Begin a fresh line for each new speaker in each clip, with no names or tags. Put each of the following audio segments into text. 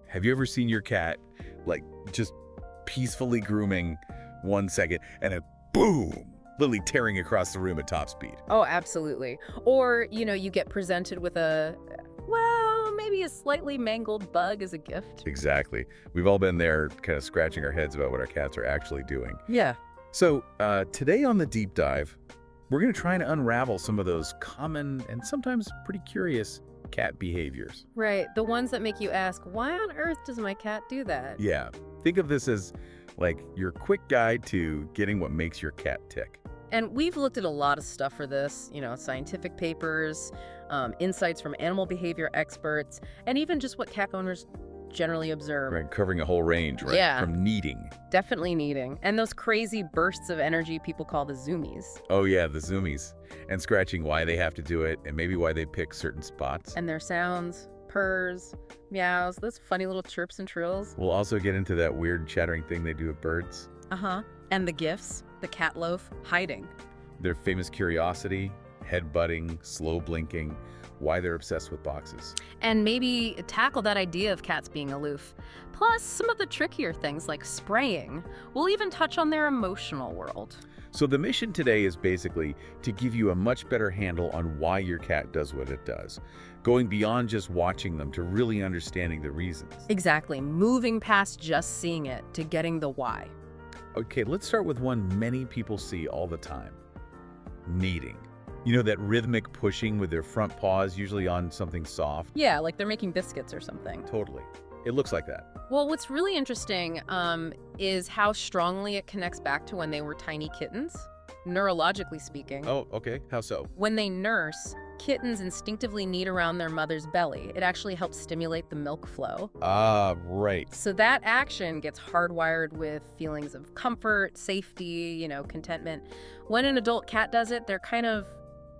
Have you ever seen your cat, like, just peacefully grooming 1 second and then boom, literally tearing across the room at top speed?
Oh, absolutely. Or, you get presented with well, maybe a slightly mangled bug as a gift.
Exactly. We've all been there kind of scratching our heads about what our cats are actually doing.
Yeah.
So today on the deep dive, we're going to try and unravel some of those common and sometimes pretty curious cat behaviors.
Right. The ones that make you ask, why on earth does my cat do that?
Yeah. Think of this as like your quick guide to getting what makes your cat tick.
And we've looked at a lot of stuff for this, scientific papers, insights from animal behavior experts, and even just what cat owners generally observe.
Right, covering a whole range, right?
Yeah.
From kneading.
Definitely needing. And those crazy bursts of energy people call the zoomies.
Oh yeah, the zoomies. And scratching why they have to do it and maybe why they pick certain spots.
And their sounds, purrs, meows, those funny little chirps and trills.
We'll also get into that weird chattering thing they do with birds.
Uh-huh. And the gifts, the cat loaf, hiding.
Their famous curiosity, head-butting, slow blinking, why they're obsessed with boxes.
And maybe tackle that idea of cats being aloof. Plus, some of the trickier things like spraying. We'll even touch on their emotional world.
So the mission today is basically to give you a much better handle on why your cat does what it does, going beyond just watching them to really understanding the reasons.
Exactly. Moving past just seeing it to getting the why.
Okay, let's start with one many people see all the time. Kneading. You know, that rhythmic pushing with their front paws, usually on something soft?
Yeah, like they're making biscuits or something.
Totally. It looks like that.
Well, what's really interesting is how strongly it connects back to when they were tiny kittens, neurologically speaking.
Oh, okay. How so?
When they nurse, kittens instinctively knead around their mother's belly. It actually helps stimulate the milk flow.
Ah, right.
So that action gets hardwired with feelings of comfort, safety, contentment. When an adult cat does it, they're kind of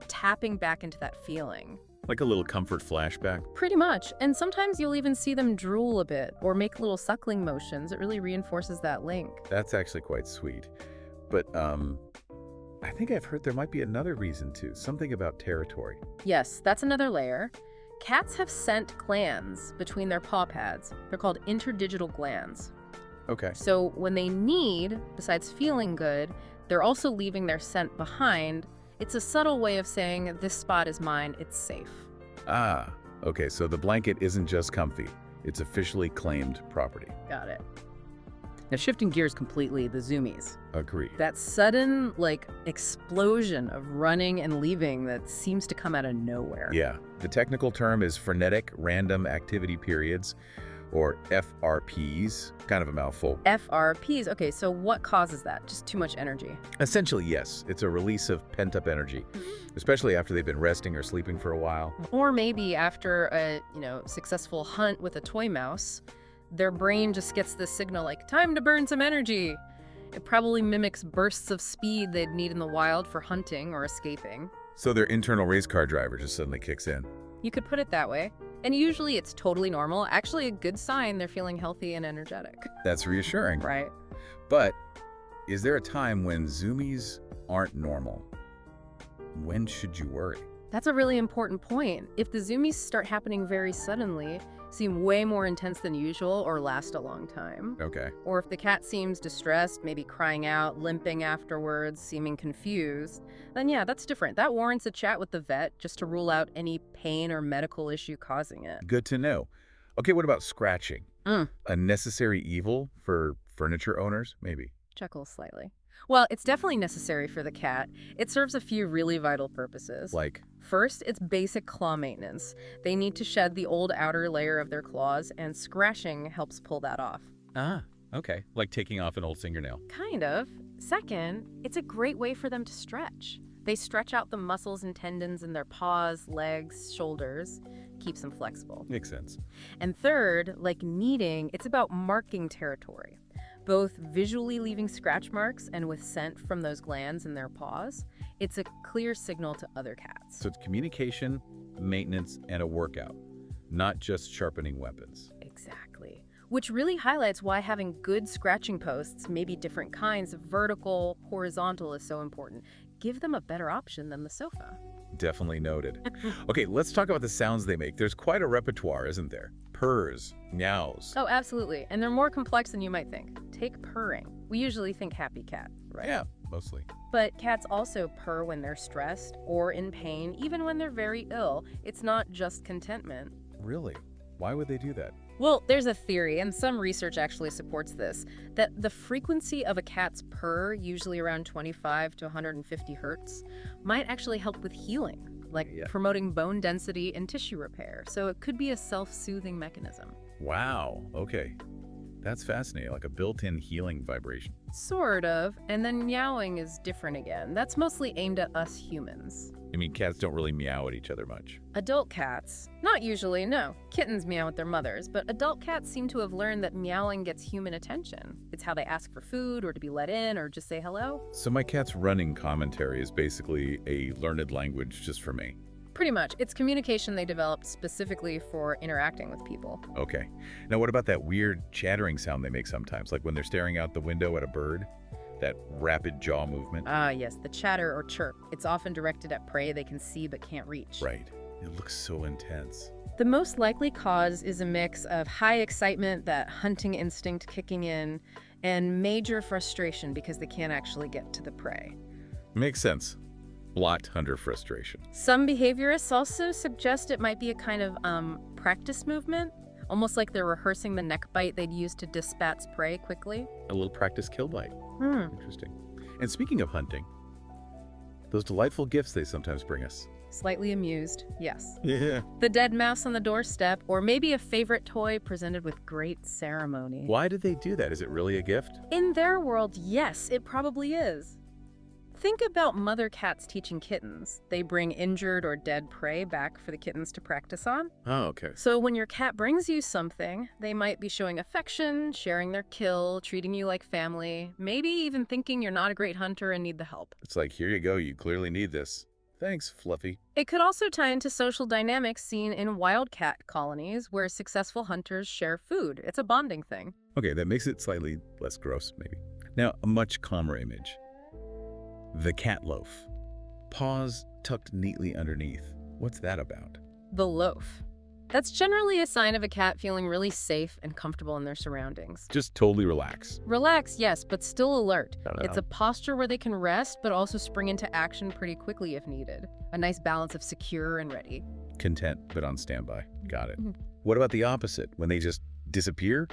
tapping back into that feeling.
Like a little comfort flashback?
Pretty much. And sometimes you'll even see them drool a bit or make little suckling motions. It really reinforces that link.
That's actually quite sweet. But I think I've heard there might be another reason too, something about territory.
Yes, that's another layer. Cats have scent glands between their paw pads. They're called interdigital glands.
Okay.
So when they knead, besides feeling good, they're also leaving their scent behind. It's a subtle way of saying, this spot is mine, it's safe.
Ah, okay, so the blanket isn't just comfy. It's officially claimed property.
Got it. Now, shifting gears completely, the zoomies.
Agreed.
That sudden, explosion of running and leaving that seems to come out of nowhere.
Yeah, the technical term is frenetic random activity periods, or FRPs, kind of a mouthful.
FRPs, okay, so what causes that? Just too much energy?
Essentially, yes. It's a release of pent-up energy, especially after they've been resting or sleeping for a while.
Or maybe after a, successful hunt with a toy mouse, their brain just gets this signal like, time to burn some energy. It probably mimics bursts of speed they'd need in the wild for hunting or escaping.
So their internal race car driver just suddenly kicks in.
You could put it that way. And usually it's totally normal. Actually, a good sign they're feeling healthy and energetic.
That's reassuring.
Right.
But is there a time when zoomies aren't normal? When should you worry?
That's a really important point. If the zoomies start happening very suddenly, seem way more intense than usual, or last a long time.
Okay.
Or if the cat seems distressed, maybe crying out, limping afterwards, seeming confused, then yeah, that's different. That warrants a chat with the vet just to rule out any pain or medical issue causing it.
Good to know. Okay, what about scratching? A necessary evil for furniture owners, maybe?
Chuckles slightly. Well, it's definitely necessary for the cat. It serves a few really vital purposes.
Like?
First, it's basic claw maintenance. They need to shed the old outer layer of their claws, and scratching helps pull that off.
Ah, okay. Like taking off an old fingernail.
Kind of. Second, it's a great way for them to stretch. They stretch out the muscles and tendons in their paws, legs, shoulders, keeps them flexible.
Makes sense.
And third, like kneading, it's about marking territory, both visually leaving scratch marks and with scent from those glands in their paws. It's a clear signal to other cats.
So it's communication, maintenance, and a workout, not just sharpening weapons.
Exactly. Which really highlights why having good scratching posts, maybe different kinds of vertical, horizontal, is so important. Give them a better option than the sofa.
Definitely noted. Okay, let's talk about the sounds they make. There's quite a repertoire, isn't there? Purrs, meows.
Oh, absolutely. And they're more complex than you might think. Take purring. We usually think happy cat, right?
Yeah, mostly.
But cats also purr when they're stressed or in pain, even when they're very ill. It's not just contentment.
Really? Why would they do that?
Well, there's a theory, and some research actually supports this, that the frequency of a cat's purr, usually around 25 to 150 hertz, might actually help with healing, like promoting bone density and tissue repair. So it could be a self-soothing mechanism.
Wow, okay. That's fascinating, like a built-in healing vibration.
Sort of, and then meowing is different again. That's mostly aimed at us humans.
I mean, cats don't really meow at each other much.
Adult cats, not usually, no. Kittens meow at their mothers, but adult cats seem to have learned that meowing gets human attention. It's how they ask for food or to be let in or just say hello.
So my cat's running commentary is basically a learned language just for me.
Pretty much. It's communication they developed specifically for interacting with people.
Okay. Now what about that weird chattering sound they make sometimes, like when they're staring out the window at a bird? That rapid jaw movement?
Ah, yes, the chatter or chirp. It's often directed at prey they can see but can't reach.
Right. It looks so intense.
The most likely cause is a mix of high excitement, that hunting instinct kicking in, and major frustration because they can't actually get to the prey.
Makes sense. Blot hunter frustration.
Some behaviorists also suggest it might be a kind of practice movement, almost like they're rehearsing the neck bite they'd use to dispatch prey quickly.
A little practice kill bite. Interesting. And speaking of hunting, those delightful gifts they sometimes bring us.
Slightly amused, yes.
Yeah.
The dead mouse on the doorstep, or maybe a favorite toy presented with great ceremony.
Why did they do that? Is it really a gift?
In their world, yes, it probably is. Think about mother cats teaching kittens. They bring injured or dead prey back for the kittens to practice on.
Oh, okay.
So when your cat brings you something, they might be showing affection, sharing their kill, treating you like family, maybe even thinking you're not a great hunter and need the help.
It's like, here you go, you clearly need this. Thanks, Fluffy.
It could also tie into social dynamics seen in wildcat colonies where successful hunters share food. It's a bonding thing.
Okay, that makes it slightly less gross, maybe. Now, a much calmer image. The cat loaf. Paws tucked neatly underneath. What's that about?
The loaf. That's generally a sign of a cat feeling really safe and comfortable in their surroundings.
Just totally relax.
Relax, yes, but still alert.
I don't know.
It's a posture where they can rest, but also spring into action pretty quickly if needed. A nice balance of secure and ready.
Content, but on standby. Got it. What about the opposite? When they just disappear?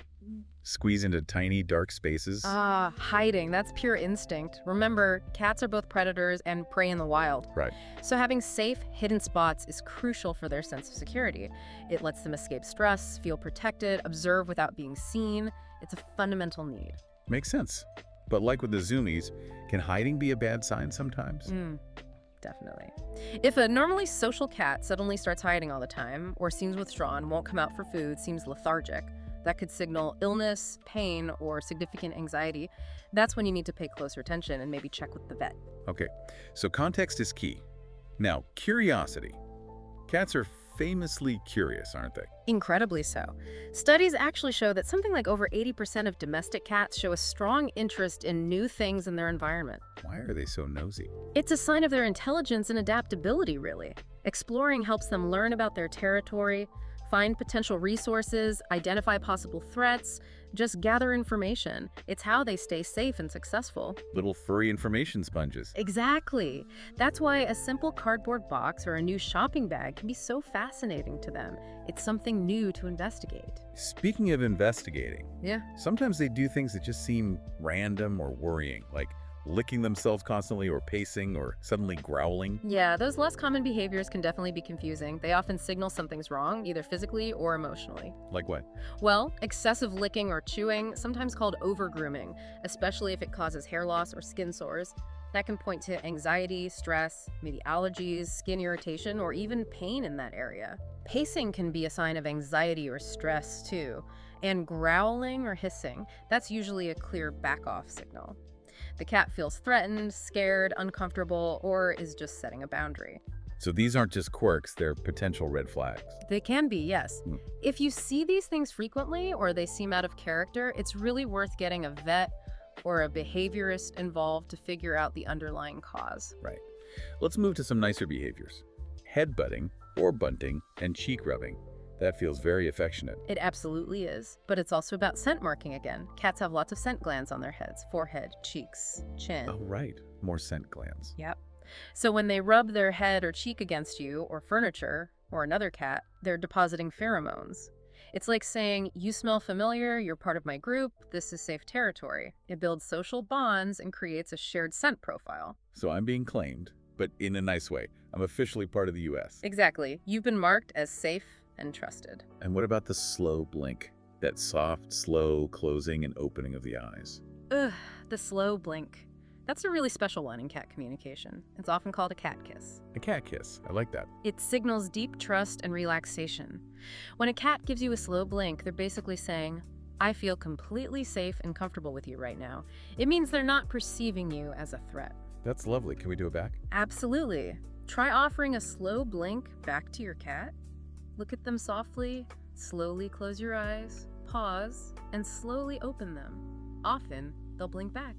Squeeze into tiny, dark spaces?
Ah, hiding. That's pure instinct. Remember, cats are both predators and prey in the wild.
Right.
So having safe, hidden spots is crucial for their sense of security. It lets them escape stress, feel protected, observe without being seen. It's a fundamental need.
Makes sense. But like with the zoomies, can hiding be a bad sign sometimes?
Definitely. If a normally social cat suddenly starts hiding all the time, or seems withdrawn, won't come out for food, seems lethargic, that could signal illness, pain, or significant anxiety. That's when you need to pay closer attention and maybe check with the vet.
Okay, so context is key. Now, curiosity. Cats are famously curious, aren't they?
Incredibly so. Studies actually show that something like over 80% of domestic cats show a strong interest in new things in their environment.
Why are they so nosy?
It's a sign of their intelligence and adaptability, really. Exploring helps them learn about their territory, find potential resources, identify possible threats, just gather information. It's how they stay safe and successful.
Little furry information sponges.
Exactly. That's why a simple cardboard box or a new shopping bag can be so fascinating to them. It's something new to investigate.
Speaking of investigating,
Yeah.
sometimes they do things that just seem random or worrying, like licking themselves constantly or pacing or suddenly growling.
Yeah, those less common behaviors can definitely be confusing. They often signal something's wrong, either physically or emotionally.
Like what?
Well, excessive licking or chewing, sometimes called over-grooming, especially if it causes hair loss or skin sores. That can point to anxiety, stress, maybe allergies, skin irritation, or even pain in that area. Pacing can be a sign of anxiety or stress, too. And growling or hissing, that's usually a clear back-off signal. The cat feels threatened, scared, uncomfortable, or is just setting a boundary.
So these aren't just quirks, they're potential red flags.
They can be, yes. If you see these things frequently or they seem out of character, it's really worth getting a vet or a behaviorist involved to figure out the underlying cause.
Right. Let's move to some nicer behaviors. headbutting or bunting and cheek rubbing. That feels very affectionate.
It absolutely is, but it's also about scent marking again. Cats have lots of scent glands on their heads, forehead, cheeks, chin.
Oh, right. More scent glands.
Yep. So when they rub their head or cheek against you or furniture or another cat, they're depositing pheromones. It's like saying, you smell familiar, you're part of my group, this is safe territory. It builds social bonds and creates a shared scent profile.
So I'm being claimed, but in a nice way. I'm officially part of the U.S.
Exactly. You've been marked as safe and trusted.
And what about the slow blink? That soft, slow closing and opening of the eyes.
Ugh, the slow blink. That's a really special one in cat communication. It's often called a cat kiss.
A cat kiss. I like that.
It signals deep trust and relaxation. When a cat gives you a slow blink, they're basically saying, I feel completely safe and comfortable with you right now. It means they're not perceiving you as a threat.
That's lovely. Can we do it back?
Absolutely. Try offering a slow blink back to your cat. Look at them softly, slowly close your eyes, pause, and slowly open them. Often, they'll blink back.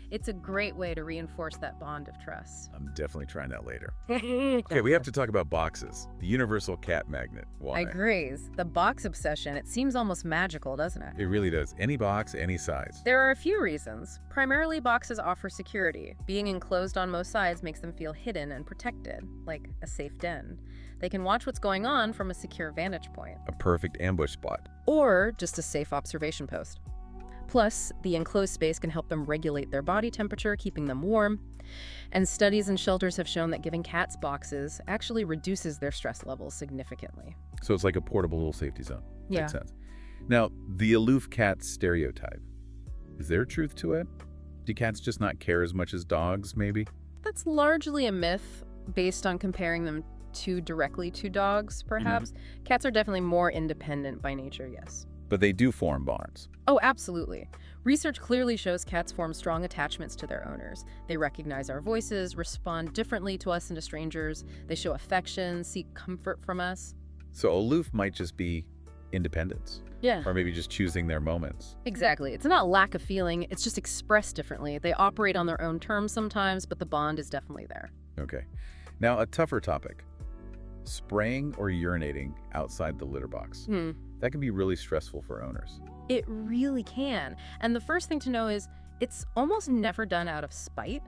It's a great way to reinforce that bond of trust.
I'm definitely trying that later. Okay, we have to talk about boxes. The universal cat magnet. Why?
I agree. The box obsession, it seems almost magical, doesn't it?
It really does. Any box, any size.
There are a few reasons. Primarily, boxes offer security. Being enclosed on most sides makes them feel hidden and protected, like a safe den. They can watch what's going on from a secure vantage point.
A perfect ambush spot.
Or just a safe observation post. Plus, the enclosed space can help them regulate their body temperature, keeping them warm. And studies in shelters have shown that giving cats boxes actually reduces their stress levels significantly.
So it's like a portable little safety zone.
Yeah.
Makes sense. Now, the aloof cat stereotype. Is there truth to it? Do cats just not care as much as dogs, maybe?
That's largely a myth based on comparing them too directly to dogs, perhaps. Cats are definitely more independent by nature, yes.
But they do form bonds.
Oh, absolutely. Research clearly shows cats form strong attachments to their owners. They recognize our voices, respond differently to us and to strangers. They show affection, seek comfort from us.
So aloof might just be independence.
Yeah.
Or maybe just choosing their moments.
Exactly. It's not lack of feeling, it's just expressed differently. They operate on their own terms sometimes, but the bond is definitely there.
Okay. Now, a tougher topic. Spraying or urinating outside the litter box. That can be really stressful for owners.
It really can. And the first thing to know is it's almost never done out of spite.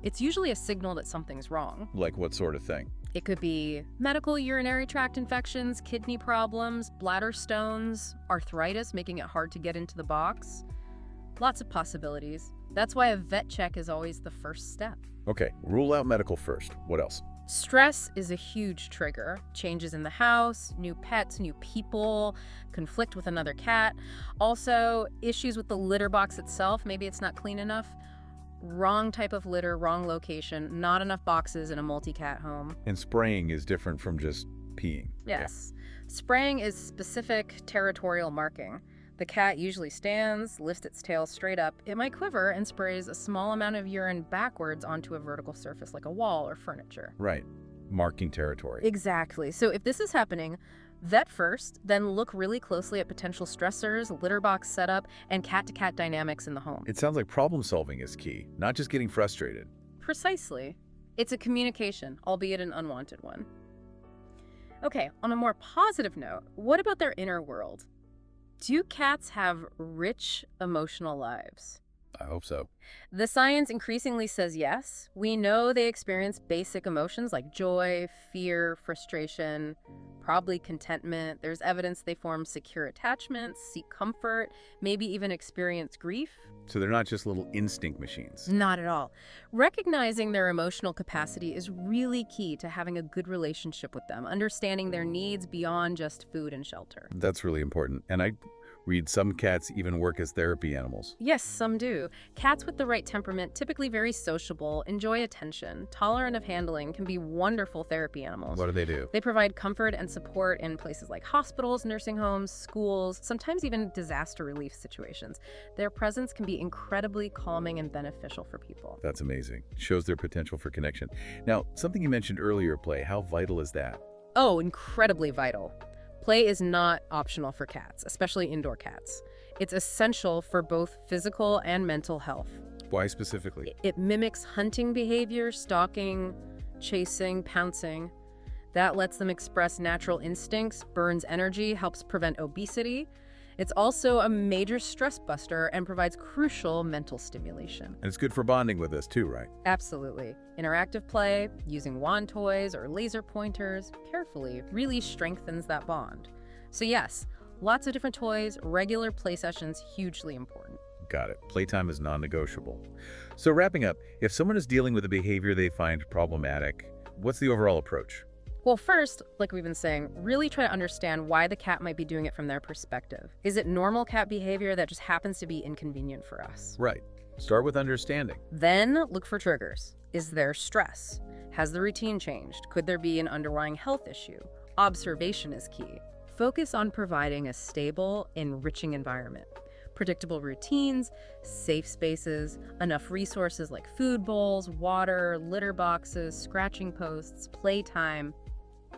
It's usually a signal that something's wrong.
Like what sort of thing?
It could be medical urinary tract infections, kidney problems, bladder stones, arthritis, making it hard to get into the box. Lots of possibilities. That's why a vet check is always the first step.
Okay, rule out medical first. What else?
Stress is a huge trigger. Changes in the house, new pets, new people, conflict with another cat. Also, issues with the litter box itself. Maybe it's not clean enough. Wrong type of litter, wrong location, not enough boxes in a multi-cat home.
And spraying is different from just peeing.
Yes. Spraying is specific territorial marking. The cat usually stands, lifts its tail straight up. It might quiver and sprays a small amount of urine backwards onto a vertical surface like a wall or furniture.
Right. Marking territory.
Exactly. So if this is happening, vet first, then look really closely at potential stressors, litter box setup, and cat-to-cat dynamics in the home.
It sounds like problem solving is key, not just getting frustrated.
Precisely. It's a communication, albeit an unwanted one. Okay, on a more positive note, what about their inner world? Do cats have rich emotional lives?
I hope so.
The science increasingly says yes. We know they experience basic emotions like joy, fear, frustration, probably contentment. There's evidence they form secure attachments, seek comfort, maybe even experience grief.
So they're not just little instinct machines.
Not at all. Recognizing their emotional capacity is really key to having a good relationship with them, understanding their needs beyond just food and shelter.
That's really important. And I read some cats even work as therapy animals.
Yes, some do. Cats with the right temperament, typically very sociable, enjoy attention, tolerant of handling, can be wonderful therapy animals.
What do they do?
They provide comfort and support in places like hospitals, nursing homes, schools, sometimes even disaster relief situations. Their presence can be incredibly calming and beneficial for people.
That's amazing. Shows their potential for connection. Now, something you mentioned earlier, play. How vital is that?
Oh, incredibly vital. Play is not optional for cats, especially indoor cats. It's essential for both physical and mental health.
Why specifically?
It mimics hunting behavior, stalking, chasing, pouncing. That lets them express natural instincts, burns energy, helps prevent obesity. It's also a major stress buster and provides crucial mental stimulation.
And it's good for bonding with us too, right?
Absolutely. Interactive play, using wand toys or laser pointers carefully really strengthens that bond. So yes, lots of different toys, regular play sessions, hugely important.
Got it. Playtime is non-negotiable. So wrapping up, if someone is dealing with a behavior they find problematic, what's the overall approach?
Well, first, like we've been saying, really try to understand why the cat might be doing it from their perspective. Is it normal cat behavior that just happens to be inconvenient for us?
Right. Start with understanding.
Then look for triggers. Is there stress? Has the routine changed? Could there be an underlying health issue? Observation is key. Focus on providing a stable, enriching environment. Predictable routines, safe spaces, enough resources like food bowls, water, litter boxes, scratching posts, playtime.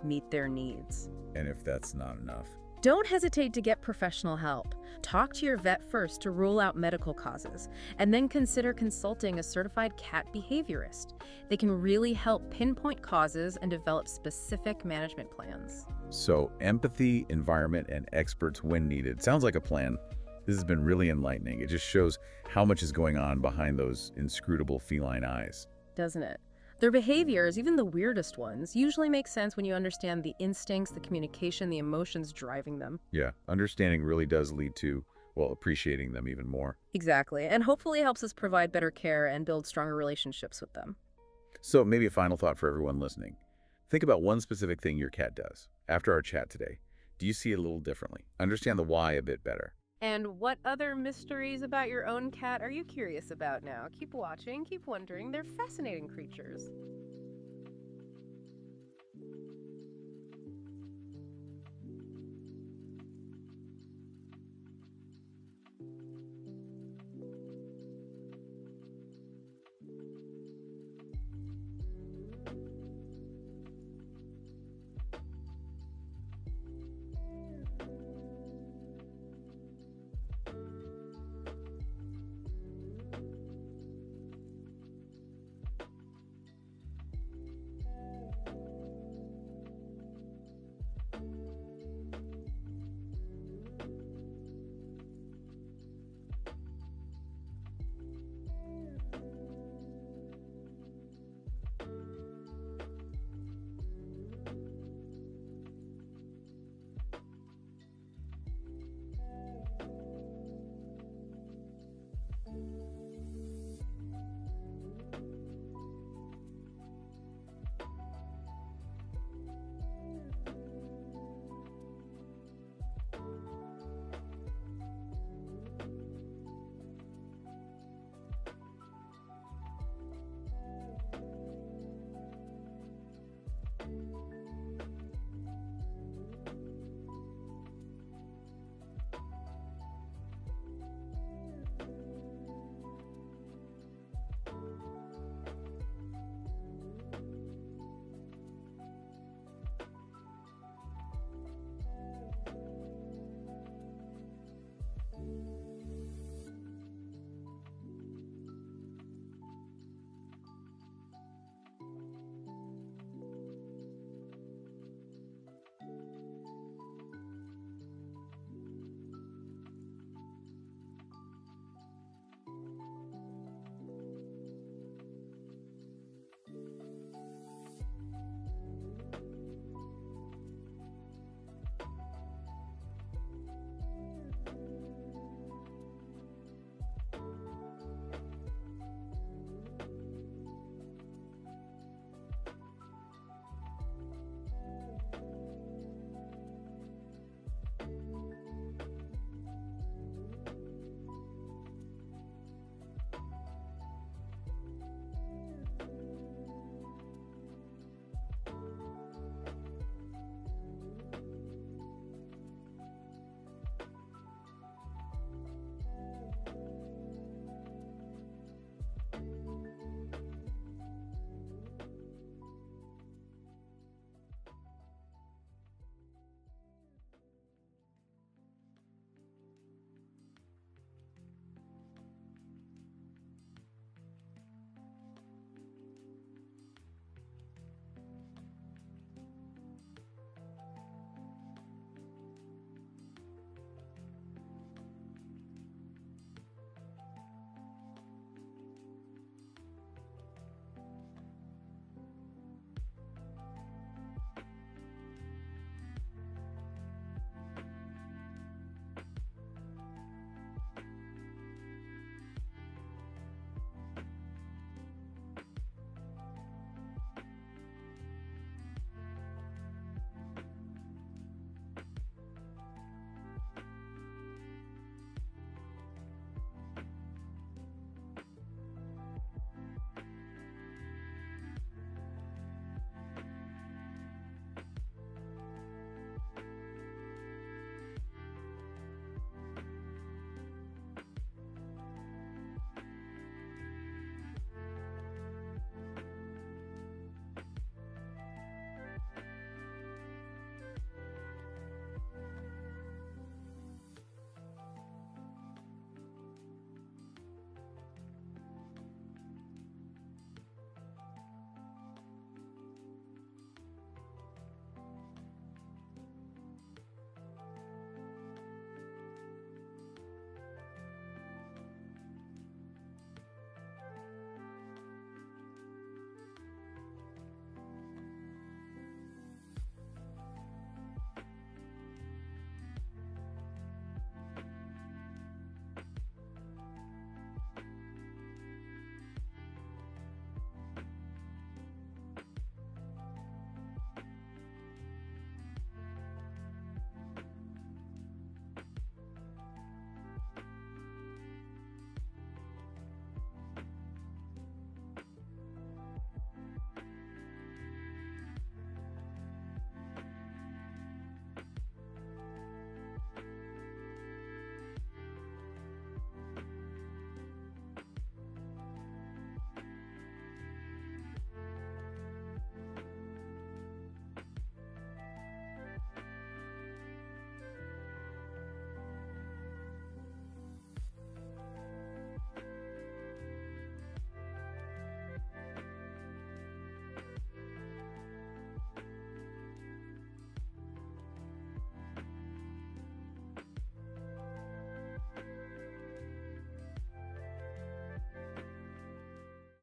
Meet their needs.
And if that's not enough?
Don't hesitate to get professional help. Talk to your vet first to rule out medical causes, and then consider consulting a certified cat behaviorist. They can really help pinpoint causes and develop specific management plans.
So empathy, environment, and experts when needed. Sounds like a plan. This has been really enlightening. It just shows how much is going on behind those inscrutable feline eyes.
Doesn't it? Their behaviors, even the weirdest ones, usually make sense when you understand the instincts, the communication, the emotions driving them.
Yeah, understanding really does lead to, well, appreciating them even more.
Exactly, and hopefully helps us provide better care and build stronger relationships with them.
So maybe a final thought for everyone listening. Think about one specific thing your cat does. After our chat today, do you see it a little differently? Understand the why a bit better.
And what other mysteries about your own cat are you curious about now? Keep watching, keep wondering. They're fascinating creatures.